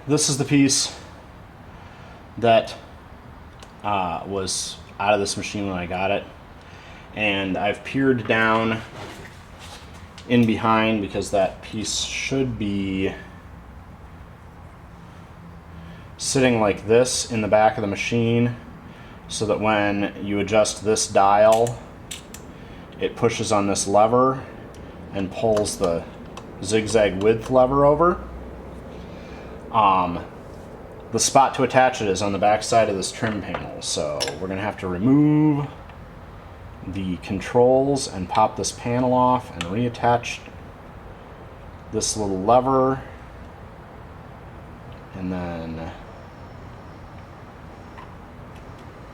This is the piece that was out of this machine when I got it, and I've peered down in behind because that piece should be sitting like this in the back of the machine, so that when you adjust this dial, it pushes on this lever and pulls the zigzag width lever over. The spot to attach it is on the back side of this trim panel, so we're going to have to remove the controls and pop this panel off and reattach this little lever, and then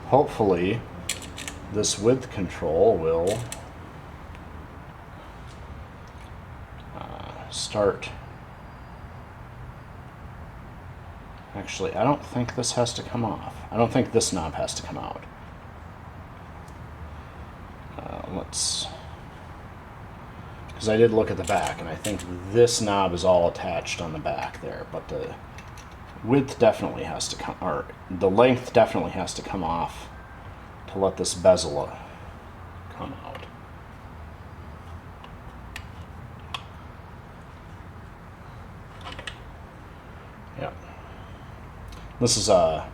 hopefully this width control will start. Actually, I don't think this has to come off. I don't think this knob has to come out. Because I did look at the back, and I think this knob is all attached on the back there, but the width definitely has to come, or the length definitely has to come off to let this bezel come out. Yeah. This is a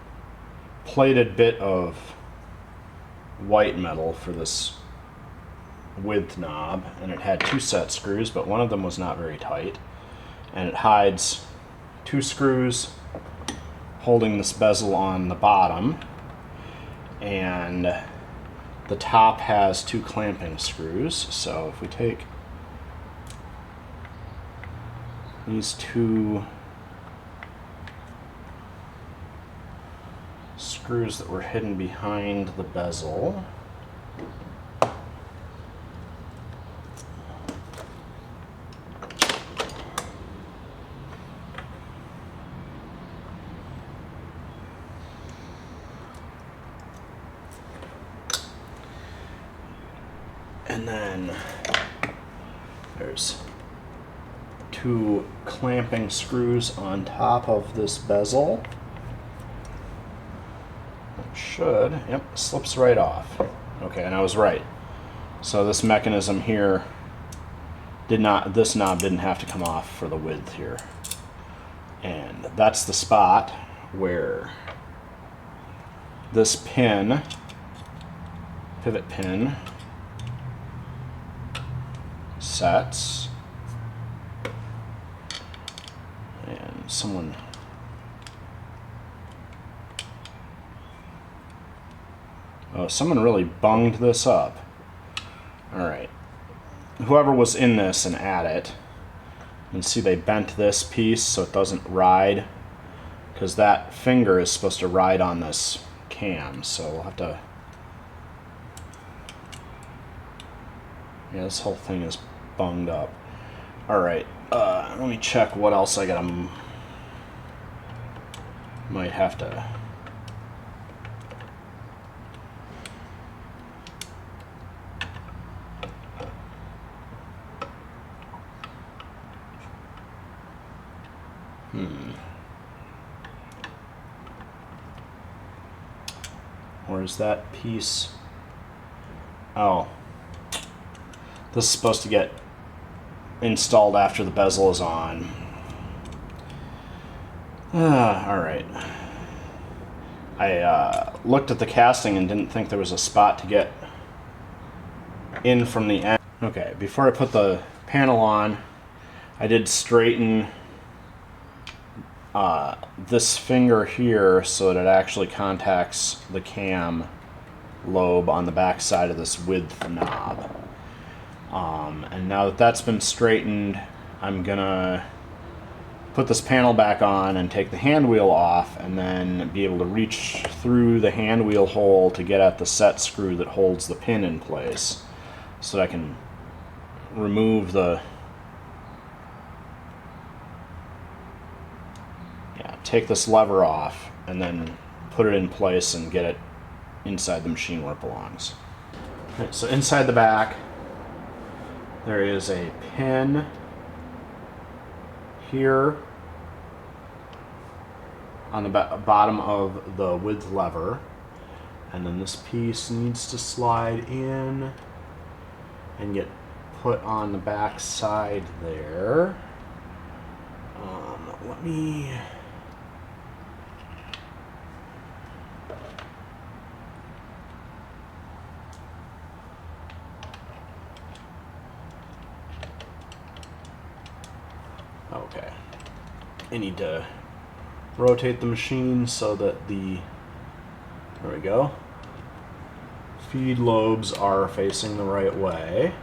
plated bit of white metal for this width knob, and it had 2 set screws, but one of them was not very tight, and it hides 2 screws holding this bezel on the bottom, and the top has 2 clamping screws. So if we take these 2 screws that were hidden behind the bezel, and then there's 2 clamping screws on top of this bezel. It should, yep, slips right off. Okay, and I was right. So this mechanism here this knob didn't have to come off for the width here. And that's the spot where this pin, pivot pin, sets. And someone really bunged this up. Alright. Whoever was in this and at it, you can see they bent this piece so it doesn't ride, because that finger is supposed to ride on this cam, so we'll have to... Yeah, this whole thing is bunged up. Alright, let me check what else I gotta... Might have to... Where's that piece? Oh. This is supposed to get installed after the bezel is on. Alright. I looked at the casting and didn't think there was a spot to get in from the end. Okay, before I put the panel on, I did straighten this finger here so that it actually contacts the cam lobe on the back side of this width knob. And now that that's been straightened, I'm gonna put this panel back on and take the hand wheel off, and then be able to reach through the hand wheel hole to get at the set screw that holds the pin in place, so that I can remove the take this lever off and then put it in place and get it inside the machine where it belongs. Okay, so inside the back there is a pin here on the bottom of the width lever, and then this piece needs to slide in and get put on the back side there. Let me... Okay. I need to rotate the machine so that there we go, feed lobes are facing the right way.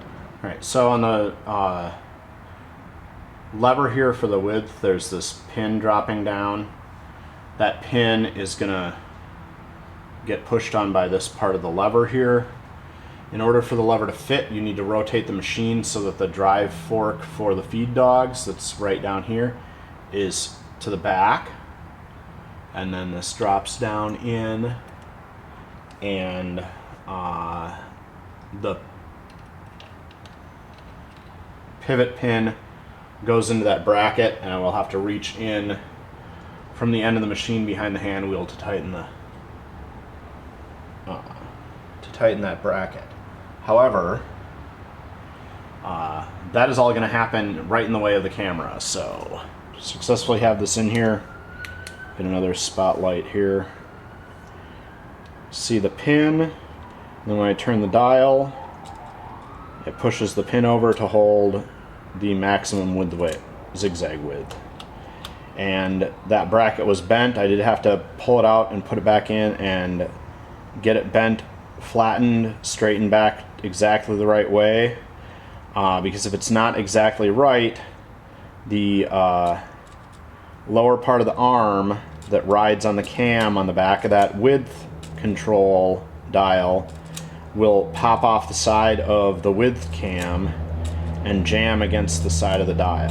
All right, so on the lever here for the width, there's this pin dropping down. That pin is gonna get pushed on by this part of the lever here. In order for the lever to fit, you need to rotate the machine so that the drive fork for the feed dogs, that's right down here, is to the back. And then this drops down in, and the pivot pin goes into that bracket, and I will have to reach in from the end of the machine behind the hand wheel to tighten that bracket. However, that is all going to happen right in the way of the camera. So successfully have this in here. Get another spotlight here. See the pin, and then when I turn the dial, it pushes the pin over to hold the maximum width, zigzag width. And that bracket was bent. I did have to pull it out and put it back in and get it bent, flattened, straightened back exactly the right way, because if it's not exactly right, the lower part of the arm that rides on the cam on the back of that width control dial will pop off the side of the width cam and jam against the side of the dial.